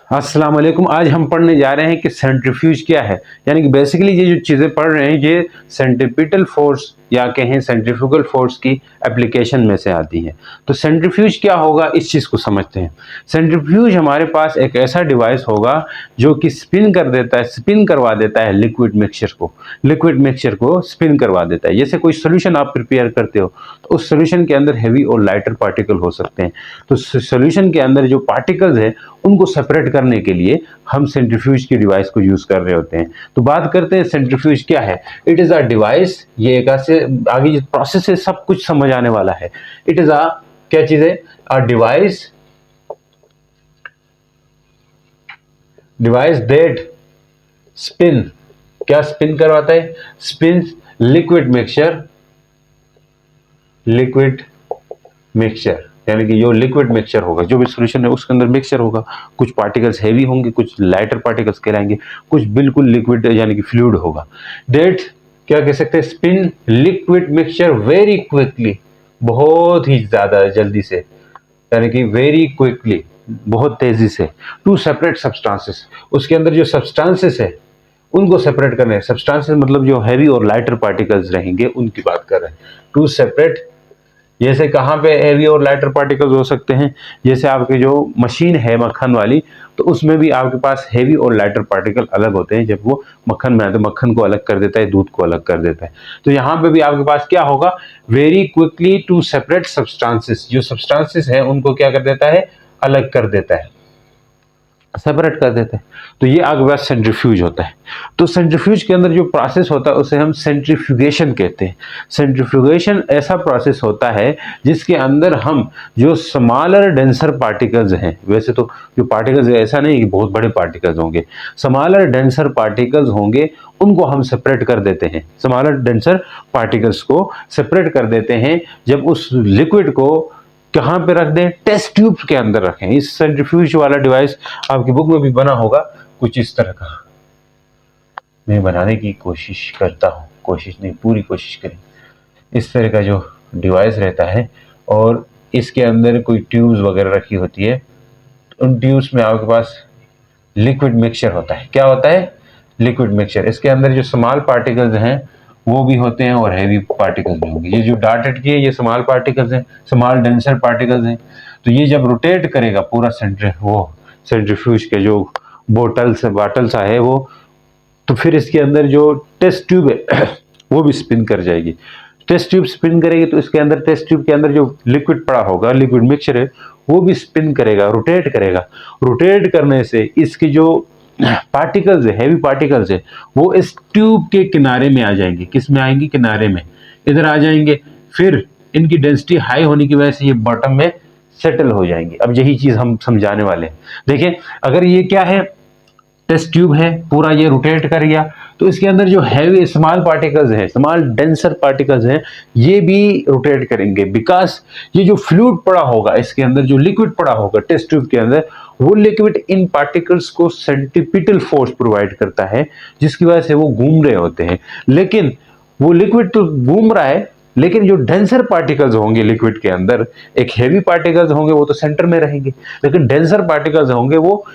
अस्सलाम वालेकुम। आज हम पढ़ने जा रहे हैं कि सेंट्रीफ्यूज क्या है। यानी कि बेसिकली ये जो चीज़ें पढ़ रहे हैं ये सेंट्रीपिटल फोर्स या कहें सेंट्रीफ्यूगल फोर्स की एप्लीकेशन में से आती है। तो सेंट्रीफ्यूज क्या होगा इस चीज़ को समझते हैं। सेंट्रीफ्यूज हमारे पास एक ऐसा डिवाइस होगा जो कि स्पिन करवा देता है लिक्विड मिक्सचर को स्पिन करवा देता है। जैसे कोई सोल्यूशन आप प्रिपेयर करते हो तो उस सोल्यूशन के अंदर हैवी और लाइटर पार्टिकल हो सकते हैं। तो सोल्यूशन के अंदर जो पार्टिकल्स है उनको सेपरेट करने के लिए हम सेंट्रीफ्यूज की डिवाइस को यूज कर रहे होते हैं। तो बात करते हैं सेंट्रीफ्यूज क्या है। इट इज अ डिवाइस, ये एक ऐसे आगे जो प्रोसेस है सब कुछ समझ आने वाला है। इट इज अ क्या चीज है, अ डिवाइस दैट स्पिन, क्या स्पिन करवाता है, स्पिन लिक्विड मिक्सचर यानी कि जो लिक्विड मिक्सचर होगा, जो भी सॉल्यूशन है उसके अंदर मिक्सचर होगा। कुछ पार्टिकल्स हैवी होंगे, कुछ लाइटर पार्टिकल्स कहलाएंगे, कुछ बिल्कुल लिक्विड यानी कि फ्लूइड होगा। डेट क्या कह सकते हैं, spin liquid mixture very quickly, बहुत ही ज्यादा जल्दी से, यानी कि वेरी क्विकली, बहुत तेजी से, टू सेपरेट सब्सटेंसेस, उसके अंदर जो सब्सटेंसेस है उनको सेपरेट करने। सब्सटेंसेस मतलब जो हैवी और लाइटर पार्टिकल्स रहेंगे उनकी बात कर रहे हैं। टू सेपरेट, जैसे कहाँ पे हैवी और लाइटर पार्टिकल्स हो सकते हैं, जैसे आपकी जो मशीन है मक्खन वाली, तो उसमें भी आपके पास हैवी और लाइटर पार्टिकल अलग होते हैं। जब वो मक्खन बनाए तो मक्खन को अलग कर देता है, दूध को अलग कर देता है। तो यहाँ पे भी आपके पास क्या होगा, very quickly to separate substances, जो सब्सटेंसेस है उनको क्या कर देता है, अलग कर देता है, सेपरेट कर देते हैं। तो ये आपके पास सेंट्रीफ्यूज होता है। तो सेंट्रीफ्यूज के अंदर जो प्रोसेस होता है उसे हम सेंट्रीफ्यूगेशन कहते हैं। सेंट्रीफ्यूगेशन ऐसा प्रोसेस होता है जिसके अंदर हम जो स्मॉलर डेंसर पार्टिकल्स हैं, वैसे तो जो पार्टिकल्स है ऐसा नहीं कि बहुत बड़े पार्टिकल्स होंगे, स्मॉलर डेंसर पार्टिकल्स होंगे, उनको हम सेपरेट कर देते हैं। स्मॉलर डेंसर पार्टिकल्स को सेपरेट कर देते हैं जब उस लिक्विड को कहाँ पे रख दें, टेस्ट ट्यूब के अंदर रखें। इस सेंट्रीफ्यूज वाला डिवाइस आपकी बुक में भी बना होगा कुछ इस तरह का। मैं बनाने की कोशिश करता हूँ, कोशिश नहीं पूरी कोशिश करें। इस तरह का जो डिवाइस रहता है और इसके अंदर कोई ट्यूब्स वगैरह रखी होती है। उन ट्यूब्स में आपके पास लिक्विड मिक्सचर होता है। क्या होता है, लिक्विड मिक्सचर। इसके अंदर जो स्मॉल पार्टिकल्स हैं वो भी होते हैं और हैवी पार्टिकल्स भी होंगे। ये जो डॉटेड किए ये स्मॉल पार्टिकल्स हैं, स्मॉल डेंसर पार्टिकल्स हैं। तो ये जब रोटेट करेगा पूरा सेंट्रीफ्यूज के जो बॉटल्स है वो, तो फिर इसके अंदर जो टेस्ट ट्यूब है वो भी स्पिन कर जाएगी। टेस्ट ट्यूब स्पिन करेगी तो इसके अंदर, टेस्ट ट्यूब के अंदर जो लिक्विड पड़ा होगा, लिक्विड मिक्सचर है, वो भी स्पिन करेगा, रोटेट करेगा। रोटेट करने से इसकी जो पार्टिकल्स है, हैवी पार्टिकल्स है, वो इस ट्यूब के किनारे में आ जाएंगे। किस में आएंगे, किनारे में, इधर आ जाएंगे। फिर इनकी डेंसिटी हाई होने की वजह से ये बॉटम में सेटल हो जाएंगे। अब यही चीज हम समझाने वाले हैं। देखिए, अगर ये क्या है, टेस्ट ट्यूब है, पूरा ये रोटेट कर गया, तो इसके अंदर जो हैवी स्मॉल पार्टिकल्स हैं, स्मॉल डेंसर पार्टिकल्स हैं, ये भी रोटेट करेंगे। बिकॉज ये जो फ्लूइड पड़ा होगा, इसके अंदर जो लिक्विड पड़ा होगा टेस्ट ट्यूब के अंदर, वो लिक्विड इन पार्टिकल्स को सेंट्रीपिटल फोर्स प्रोवाइड करता है, जिसकी वजह से वो घूम रहे होते हैं। लेकिन वो लिक्विड तो घूम रहा है, लेकिन जो डेंसर पार्टिकल्स होंगे लिक्विड के अंदर, एक हैवी पार्टिकल्स होंगे वो तो सेंटर में रहेंगे, लेकिन डेंसर पार्टिकल्स होंगे वो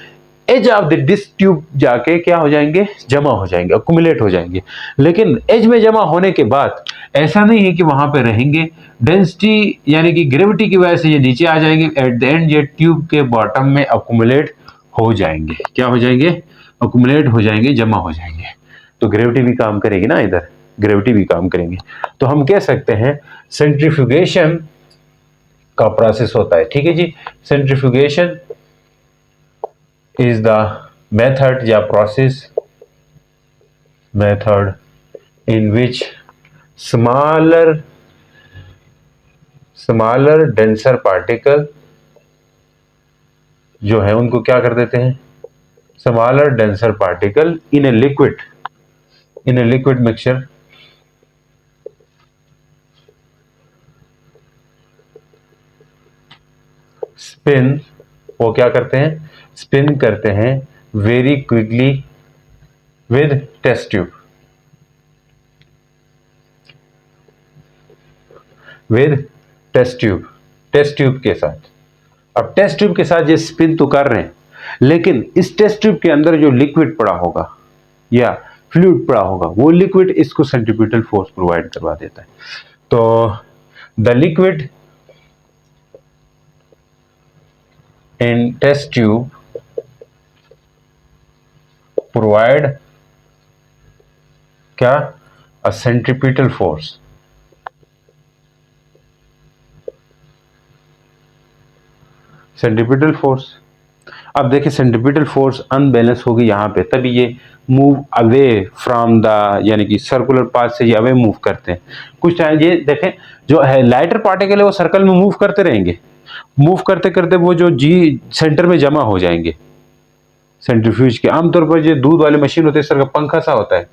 edge of the disc tube जाके क्या हो जाएंगे, जमा हो जाएंगे, अक्यूमुलेट हो जाएंगे। लेकिन एज में जमा होने के बाद ऐसा नहीं है कि वहां पे रहेंगे। डेंसिटी यानी कि ग्रेविटी की वजह से ये नीचे आ जाएंगे। एट द एंड ये ट्यूब के बॉटम में अक्यूमुलेट हो जाएंगे। क्या हो जाएंगे, अक्यूमुलेट हो जाएंगे, जमा हो जाएंगे। तो ग्रेविटी भी काम करेगी ना, इधर ग्रेविटी भी काम करेंगे। तो हम कह सकते हैं सेंट्रीफ्यूगेशन का प्रोसेस होता है। ठीक है जी, सेंट्रीफ्यूगेशन is the method या process in which smaller denser particle जो है उनको क्या कर देते हैं, smaller denser particle in a liquid mixture spin, वो क्या करते हैं, स्पिन करते हैं very quickly with test tube, test tube के साथ। अब टेस्ट ट्यूब के साथ ये स्पिन तो कर रहे हैं, लेकिन इस टेस्ट ट्यूब के अंदर जो लिक्विड पड़ा होगा या फ्लूइड पड़ा होगा, वो लिक्विड इसको सेंट्रीपिटल फोर्स प्रोवाइड करवा देता है। तो the liquid in test tube provide क्या, a centripetal force. Centripetal force, अब देखिए सेंट्रीपिटल फोर्स अनबैलेंस होगी यहाँ पे, तभी ये मूव अवे फ्रॉम द, यानी कि सर्कुलर पाथ से ये अवे मूव करते हैं। कुछ टाइम ये देखें, जो है लाइटर पार्टिकल है वो सर्कल में मूव करते रहेंगे, मूव करते करते वो जो जी सेंटर में जमा हो जाएंगे सेंट्रीफ्यूज के। आमतौर पर जो दूध वाली मशीन होती है, इस तरह का पंखा सा होता है,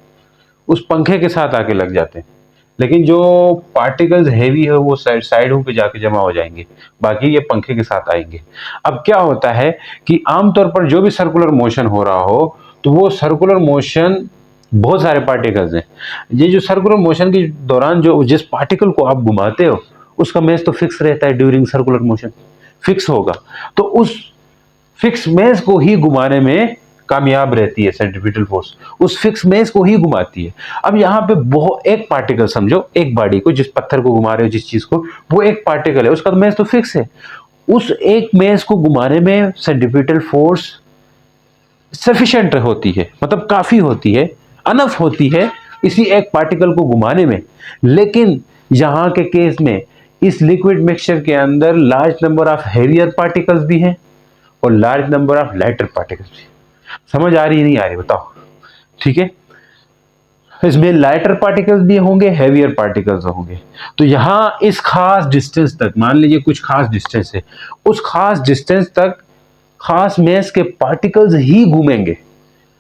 उस पंखे के साथ आके लग जाते हैं। लेकिन जो पार्टिकल्स हैवी है वो साइडों पे जाके जमा हो जाएंगे, बाकी ये पंखे के साथ आएंगे। अब क्या होता है कि आमतौर पर जो भी सर्कुलर मोशन हो रहा हो, तो वो सर्कुलर मोशन, बहुत सारे पार्टिकल्स हैं, ये जो सर्कुलर मोशन के दौरान जो जिस पार्टिकल को आप घुमाते हो उसका मेस तो फिक्स रहता है, ड्यूरिंग सर्कुलर मोशन फिक्स होगा, तो उस फिक्स मेज को ही घुमाने में कामयाब रहती है सेंट्रीपिटल फोर्स, उस फिक्स मेज को ही घुमाती है। अब यहाँ पे बहुत एक पार्टिकल समझो, एक बॉडी को, जिस पत्थर को घुमा रहे हो, जिस चीज को, वो एक पार्टिकल है, उसका तो मेज तो फिक्स है। उस एक मेज को घुमाने में सेंट्रीपिटल फोर्स सफिशिएंट होती है, मतलब काफी होती है, अनफ होती है इसी एक पार्टिकल को घुमाने में। लेकिन यहाँ के केस में इस लिक्विड मिक्सचर के अंदर large number of heavier particles भी हैं और large number of lighter particles भी। समझ आ रही नहीं आ रही बताओ? ठीक है, इसमें लाइटर पार्टिकल्स भी होंगे, हेवियर पार्टिकल्स होंगे। तो यहां इस खास डिस्टेंस तक, मान लीजिए कुछ खास डिस्टेंस है, उस खास डिस्टेंस तक खास मेस के पार्टिकल्स ही घूमेंगे,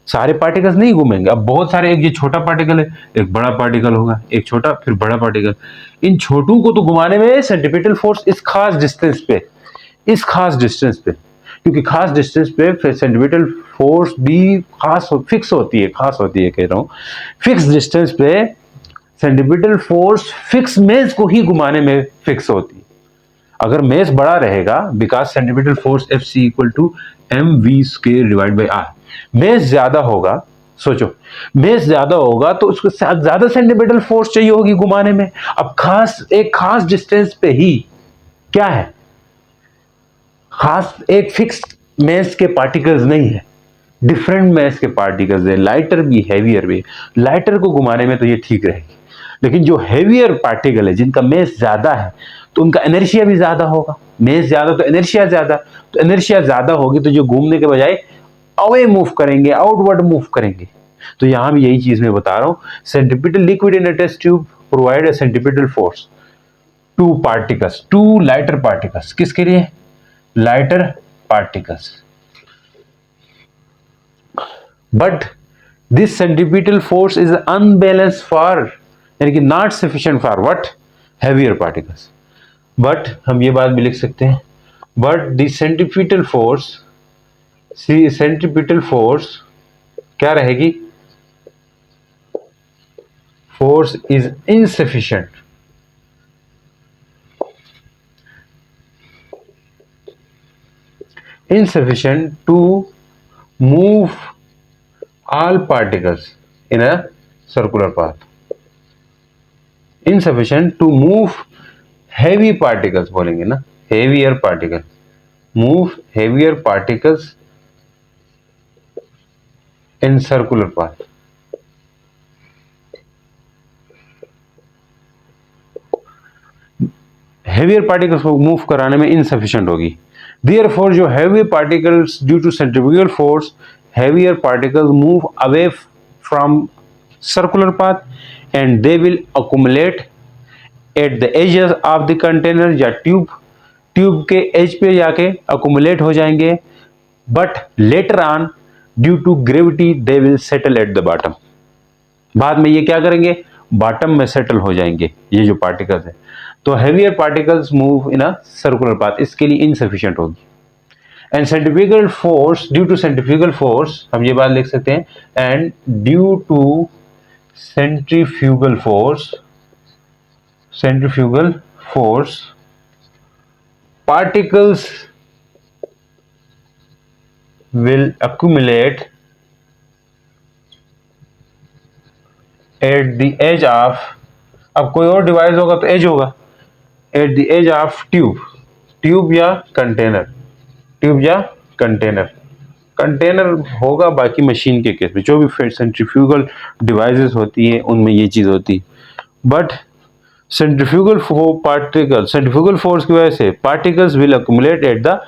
सारे पार्टिकल्स नहीं घूमेंगे। अब बहुत सारे, एक ये छोटा पार्टिकल है, एक बड़ा पार्टिकल होगा, एक छोटा फिर बड़ा पार्टिकल, इन छोटू को तो घुमाने में सेंट्रीपिटल फोर्स इस खास डिस्टेंस पे, इस खास डिस्टेंस पे, क्योंकि खास डिस्टेंस पे सेंट्रीपिटल फोर्स भी खास फिक्स होती है, खास होती है कह रहा हूं, फिक्स डिस्टेंस पे सेंट्रीपिटल फोर्स फिक्स मेज को ही घुमाने में फिक्स होती है। अगर मेज बड़ा रहेगा, because centripetal force F C equal to M V square divide by R, mass ज्यादा होगा, सोचो मेज ज्यादा होगा तो उसके साथ ज्यादा सेंट्रीपिटल फोर्स चाहिए होगी घुमाने में। अब खास एक खास डिस्टेंस पे ही क्या है, खास एक फिक्स मेस के पार्टिकल्स नहीं है, डिफरेंट मेस के पार्टिकल्स है, लाइटर भी हैवियर भी। लाइटर को घुमाने में तो ये ठीक रहेगी, लेकिन जो हैवियर पार्टिकल है जिनका मेस ज्यादा है, तो उनका एनर्शिया भी ज्यादा होगा, मेस ज्यादा तो एनर्शिया ज्यादा, तो एनर्शिया ज्यादा होगी तो जो घूमने के बजाय अवे मूव करेंगे, आउटवर्ड मूव करेंगे। तो यहां भी यही चीज मैं बता रहा हूं, centripetal liquid in a test tube provide a centripetal force to particles, to lighter particles, किसके लिए, lighter particles, but this centripetal force is unbalanced for, यानी कि not sufficient for what, heavier particles। but हम ये बात भी लिख सकते हैं, but the centripetal force, see centripetal force क्या रहेगी, force is insufficient, insufficient to move all particles in a circular path, insufficient to move heavy particles बोलेंगे ना, heavier particle, move heavier particles in circular path। heavier particles को move कराने में insufficient होगी। therefore जो heavy particles due to centrifugal force, heavier particles move away from circular path and they will accumulate at the edges of the container या tube के edge पे जाके accumulate हो जाएंगे, but later on due to gravity they will settle at the bottom। बाद में ये क्या करेंगे, बॉटम में सेटल हो जाएंगे ये जो पार्टिकल्स है। तो heavier particles move in a circular path, इसके लिए इनसफिशिएंट होगी। And centrifugal force, due to centrifugal force, हम ये बात लिख सकते हैं, and due to centrifugal force, centrifugal force particles will accumulate at the edge of, अब कोई और डिवाइस होगा तो एज होगा, at the edge of tube, tube या कंटेनर, ट्यूब या कंटेनर, कंटेनर होगा बाकी मशीन के केस में जो भी सेंट्रीफ्यूगल डिवाइसेस होती है उनमें ये चीज होती है। But centrifugal particle, centrifugal force की वजह से particles will accumulate at the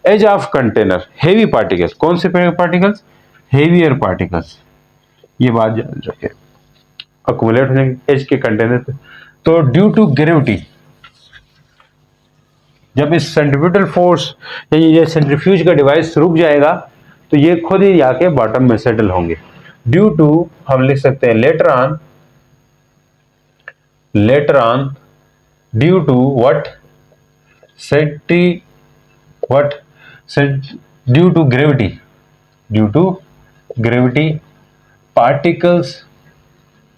edge of container, heavy particles, कौन से पार्टिकल्स, हेवियर पार्टिकल्स, ये बात याद रखें, अक्यूमुलेट हो जाएंगे एज के कंटेनर पे। तो ड्यू टू ग्रेविटी, जब इस सेंट्रीफ्यूगल फोर्स ये सेंट्रीफ्यूज का डिवाइस रुक जाएगा तो ये खुद ही जाके बॉटम में सेटल होंगे। ड्यू टू हम लिख सकते हैं later on, later on due to what, what, due to gravity, due to gravity particles,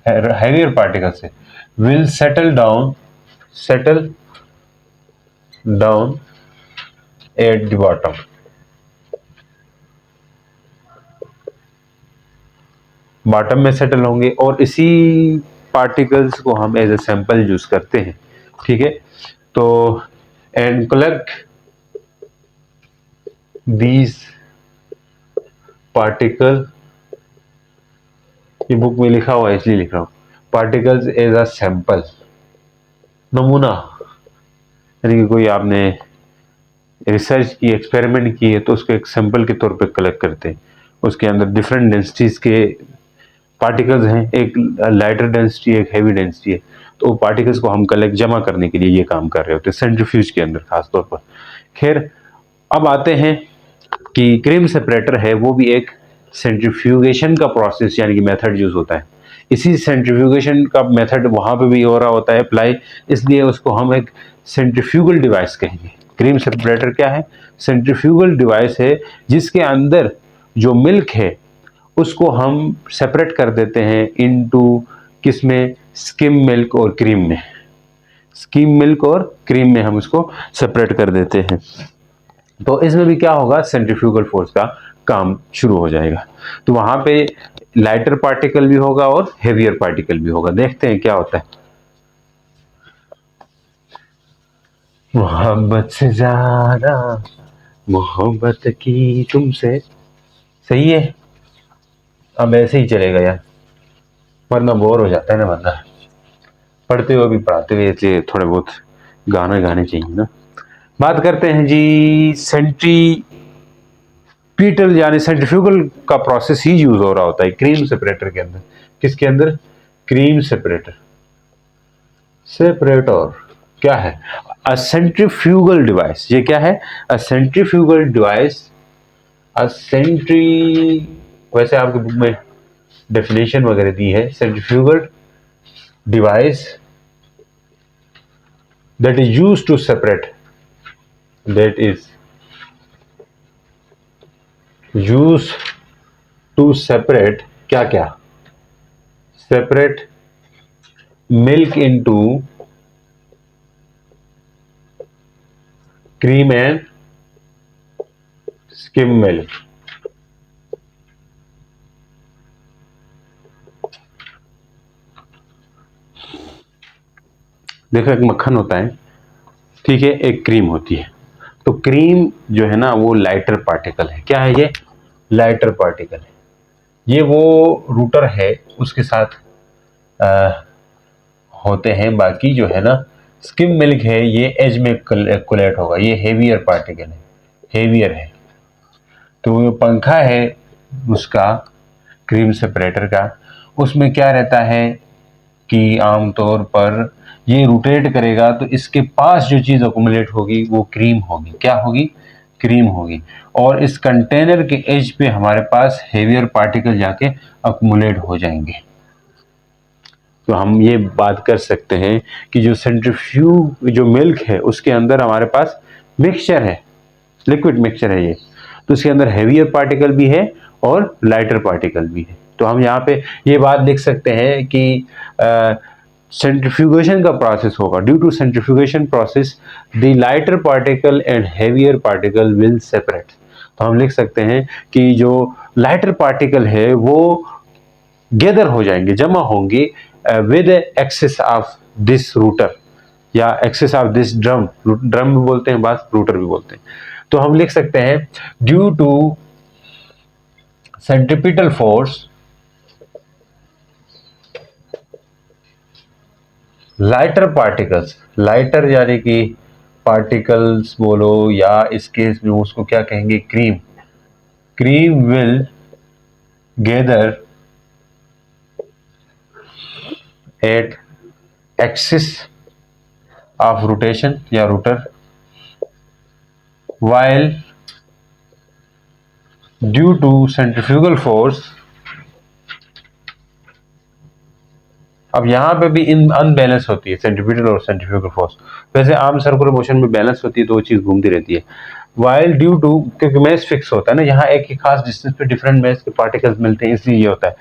heavier particles will settle down, settle down at the bottom, bottom में सेटल होंगे और इसी पार्टिकल्स को हम एज ए सैंपल यूज करते हैं, ठीक है। तो एंड कलेक्ट दीज पार्टिकल, ये बुक में लिखा हुआ है इसलिए लिख रहा हूं, पार्टिकल्स एज अ सैंपल, नमूना, यानी कि कोई आपने रिसर्च की, एक्सपेरिमेंट की है तो उसको एक सैंपल के तौर पे कलेक्ट करते हैं, उसके अंदर डिफरेंट डेंसिटीज के पार्टिकल्स हैं, एक लाइटर डेंसिटी एक हैवी डेंसिटी है, तो पार्टिकल्स को हम कलेक्ट जमा करने के लिए ये काम कर रहे होते हैं सेंट्रीफ्यूज के अंदर खास तौर पर। खैर अब आते हैं कि क्रीम सेपरेटर है वो भी एक सेंट्रीफ्यूगेशन का प्रोसेस यानी कि मेथड यूज होता है, इसी सेंट्रीफ्यूगेशन का मेथड वहां पे भी हो रहा होता है अप्लाई, इसलिए उसको हम एक सेंट्रीफ्यूगल डिवाइस कहेंगे। क्रीम सेपरेटर क्या है, सेंट्रीफ्यूगल डिवाइस है जिसके अंदर जो मिल्क है उसको हम सेपरेट कर देते हैं इनटू किसमें, स्किम मिल्क और क्रीम में, स्किम मिल्क और क्रीम में हम उसको सेपरेट कर देते हैं। तो इसमें भी क्या होगा, सेंट्रीफ्यूगल फोर्स का काम शुरू हो जाएगा, तो वहां पे लाइटर पार्टिकल भी होगा और हेवियर पार्टिकल भी होगा। देखते हैं क्या होता है। मोहब्बत से ज्यादा मोहब्बत की तुमसे, सही है, अब ऐसे ही चलेगा यार वरना बोर हो जाता है ना बंदा, पढ़ते हुए भी पढ़ाते हुए, इसलिए थोड़े बहुत गाना गाने चाहिए ना। बात करते हैं जी सेंट्रीपीटल यानी सेंट्रीफ्यूगल का प्रोसेस ही यूज हो रहा होता है क्रीम सेपरेटर के अंदर, किसके अंदर, क्रीम सेपरेटर, सेपरेटर क्या है, अ सेंट्रीफ्यूगल डिवाइस, ये क्या है, अ सेंट्रीफ्यूगल डिवाइस, अ सेंट्री, वैसे आपकी बुक में डेफिनेशन वगैरह दी है, centrifugal device that is used to separate, that is used to separate क्या क्या, separate milk into cream and skim milk। देखो एक मक्खन होता है, ठीक है, एक क्रीम होती है, तो क्रीम जो है ना वो लाइटर पार्टिकल है, क्या है ये, लाइटर पार्टिकल है, ये वो रूटर है उसके साथ होते हैं, बाकी जो है ना स्किम मिल्क है ये एज में कोलेट होगा, ये हेवियर पार्टिकल है, हेवियर है। तो ये पंखा है उसका क्रीम सेपरेटर का, उसमें क्या रहता है कि आमतौर पर ये रोटेट करेगा तो इसके पास जो चीज अकोमोडेट होगी वो क्रीम होगी, क्या होगी, क्रीम होगी, और इस कंटेनर के एज पे हमारे पास हेवियर पार्टिकल जाके अकोमोडेट हो जाएंगे। तो हम ये बात कर सकते हैं कि जो सेंट्रीफ्यूज जो मिल्क है उसके अंदर हमारे पास मिक्सचर है, लिक्विड मिक्सचर है ये, तो इसके अंदर हेवियर पार्टिकल भी है और लाइटर पार्टिकल भी है। तो हम यहाँ पे ये बात लिख सकते हैं कि सेंट्रीफ्यूगेशन का प्रोसेस होगा, due to centrifugation process the lighter particle and heavier particle will separate, तो हम लिख सकते हैं कि जो लाइटर पार्टिकल है वो गैदर हो जाएंगे, जमा होंगे with access of this router या access of this drum, drum भी बोलते हैं बात, रूटर भी बोलते हैं। तो हम लिख सकते हैं due to centripetal force lighter particles, lighter यानी कि पार्टिकल्स बोलो या इस केस में उसको क्या कहेंगे, cream, cream will gather at axis of rotation या rotor while due to centrifugal force। अब यहां पे भी इन अनबैलेंस होती है सेंट्रीपिटल और सेंट्रीफ्यूगल फोर्स, वैसे आम सर्कुलर मोशन में बैलेंस होती है तो वो चीज घूमती रहती है। वाइल ड्यू टू, क्योंकि मैस फिक्स होता है ना, यहाँ एक ही खास डिस्टेंस पे डिफरेंट मैस के पार्टिकल्स मिलते हैं इसलिए ये होता है।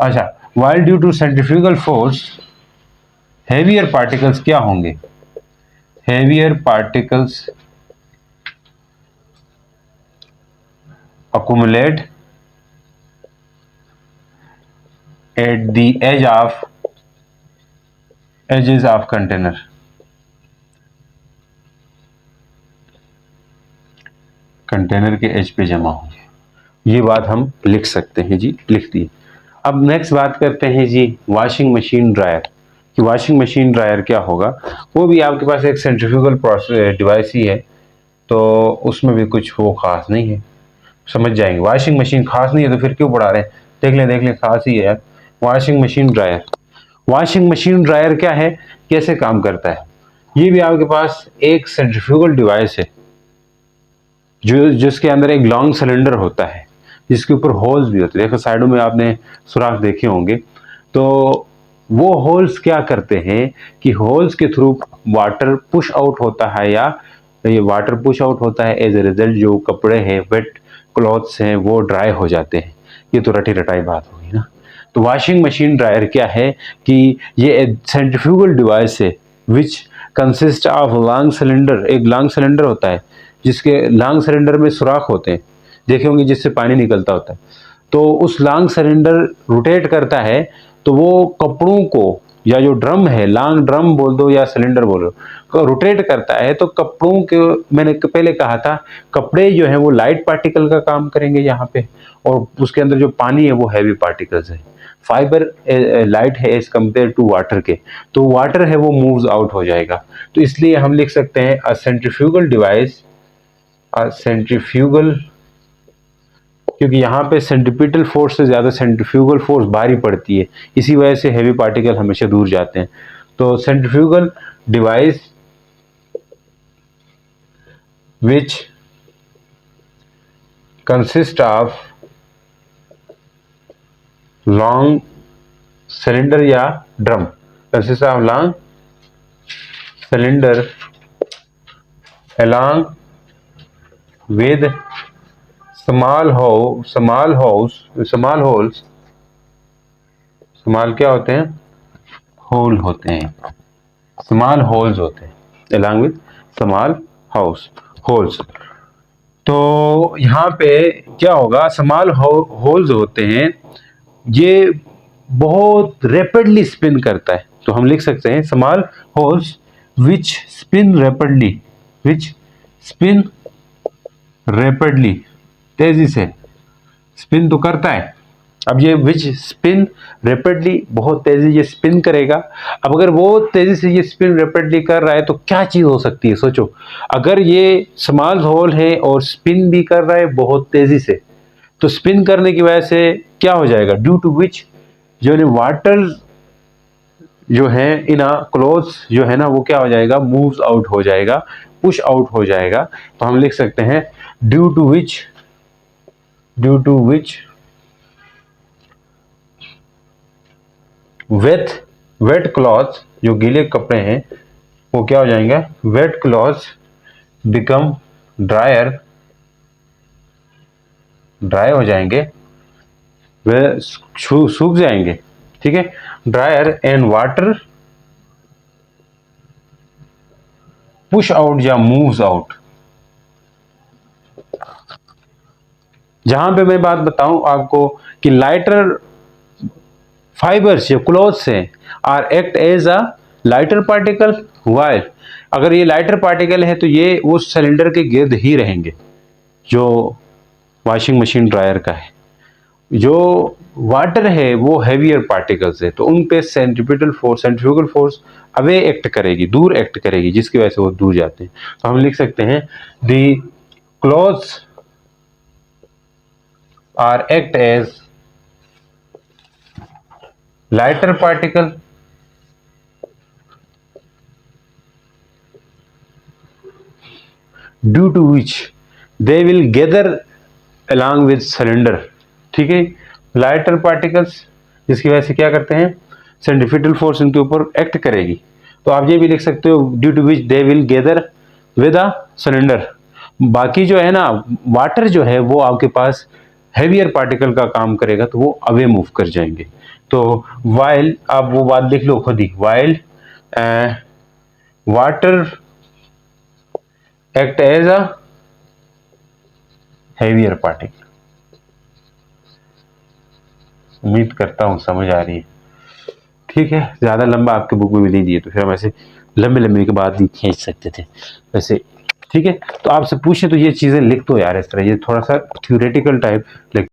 अच्छा, while due to centrifugal force heavier particles क्या होंगे, heavier particles accumulate at the edges of container। Container के एज पे जमा होंगे, ये बात हम लिख सकते हैं जी, लिख दी। अब नेक्स्ट बात करते हैं जी वॉशिंग मशीन ड्रायर, कि वॉशिंग मशीन ड्रायर क्या होगा। वो भी आपके पास एक सेंट्रीफ्यूगल प्रोसेस डिवाइस ही है, तो उसमें भी कुछ वो खास नहीं है, समझ जाएंगे। वॉशिंग मशीन खास नहीं है तो फिर क्यों पढ़ा रहे हैं, देख लें खास ही है यार। Washing machine dryer, washing machine dryer क्या है, कैसे काम करता है, ये भी आपके पास एक सेंट्रीफ्यूगल डिवाइस है जो जिसके अंदर एक लॉन्ग सिलेंडर होता है जिसके ऊपर होल्स भी होते हैं, देखो साइडों में आपने सुराख देखे होंगे। तो वो होल्स क्या करते हैं कि होल्स के थ्रू वाटर पुश आउट होता है, या ये वाटर पुश आउट होता है, एज ए रिजल्ट जो कपड़े हैं, वेट क्लॉथ्स हैं, वो ड्राई हो जाते हैं। ये तो रटी रटाई बात होगी ना। तो वॉशिंग मशीन ड्रायर क्या है कि ये सेंट्रीफ्यूगल डिवाइस है विच कंसिस्ट ऑफ लॉन्ग सिलेंडर, एक लॉन्ग सिलेंडर होता है जिसके लॉन्ग सिलेंडर में सुराख होते हैं, देखे होंगे जिससे पानी निकलता होता है। तो उस लॉन्ग सिलेंडर रोटेट करता है, तो वो कपड़ों को, या जो ड्रम है, लॉन्ग ड्रम बोल दो या सिलेंडर बोलो, तो रोटेट करता है। तो कपड़ों के, मैंने पहले कहा था कपड़े जो है वो लाइट पार्टिकल का काम करेंगे यहाँ पे, और उसके अंदर जो पानी है वो हैवी पार्टिकल्स है। फाइबर लाइट है एज कंपेयर टू वाटर के, तो वाटर है वो मूव्स आउट हो जाएगा। तो इसलिए हम लिख सकते हैं अ सेंट्रीफ्यूगल डिवाइस, सेंट्रीफ्यूगल, क्योंकि यहाँ पे सेंट्रीपिटल फोर्स से ज्यादा सेंट्रीफ्यूगल फोर्स भारी पड़ती है, इसी वजह से हैवी पार्टिकल हमेशा दूर जाते हैं। तो centrifugal device which consist of long cylinder या drum, consist of long cylinder along with small holes, small क्या होते हैं, होल होते हैं, स्मॉल होल्स होते हैं, along with स्मॉल होल्स। तो यहाँ पे क्या होगा, स्मॉल होल्स होते हैं, ये बहुत रैपिडली स्पिन करता है। तो हम लिख सकते हैं स्मॉल होल्स विच स्पिन रैपिडली, विच स्पिन रैपिडली, तेजी से स्पिन तो करता है। अब ये विच स्पिन रैपिडली, बहुत तेजी ये स्पिन करेगा। अब अगर बहुत तेजी से ये स्पिन रैपिडली कर रहा है तो क्या चीज हो सकती है, सोचो। अगर ये स्मॉल होल है और स्पिन भी कर रहा है बहुत तेजी से, तो स्पिन करने की वजह से क्या हो जाएगा, ड्यू टू विच जो वाटर जो है इन क्लोथ्स जो है ना, वो क्या हो जाएगा, मूव्स आउट हो जाएगा, पुश आउट हो जाएगा। तो हम लिख सकते हैं due to which wet clothes, जो गीले कपड़े हैं वो क्या हो जाएंगे, वेट क्लॉथ्स बिकम ड्राई हो जाएंगे, वे सूख जाएंगे, ठीक है। Dryer and water push out या मूव्स आउट, जहां पे मैं बात बताऊं आपको कि लाइटर फाइबर्स जो क्लॉथ्स हैं are act as a lighter particle, while अगर ये लाइटर पार्टिकल है तो ये उस सिलेंडर के गिर्द ही रहेंगे जो वॉशिंग मशीन ड्रायर का है। जो वाटर है वो हैवियर पार्टिकल्स है, तो उन पे सेंट्रीफ्यूगल फोर्स अवे एक्ट करेगी, दूर एक्ट करेगी, जिसकी वजह से वो दूर जाते हैं। तो हम लिख सकते हैं the clothes are act as lighter particle due to which they will gather along with cylinder। ठीक है, लाइटर पार्टिकल्स जिसकी वजह से क्या करते हैं, सेंट्रीफ्यूगल फोर्स इनके ऊपर एक्ट करेगी। तो आप ये भी लिख सकते हो due to which they will gather with a cylinder. बाकी जो है ना, वाटर जो है वो आपके पास हैवियर पार्टिकल का काम करेगा, तो वो अवे मूव कर जाएंगे। तो वाइल, आप वो बात लिख लो खुद ही, while water act as a heavier particle. उम्मीद करता हूं समझ आ रही है। ठीक है, ज्यादा लंबा आपके बुक में भी नहीं दिए, तो फिर हम ऐसे लंबे लंबे के बाद ही खींच सकते थे वैसे। ठीक है, तो आपसे पूछे तो ये चीजें लिख दो यार इस तरह, ये थोड़ा सा थ्योरेटिकल टाइप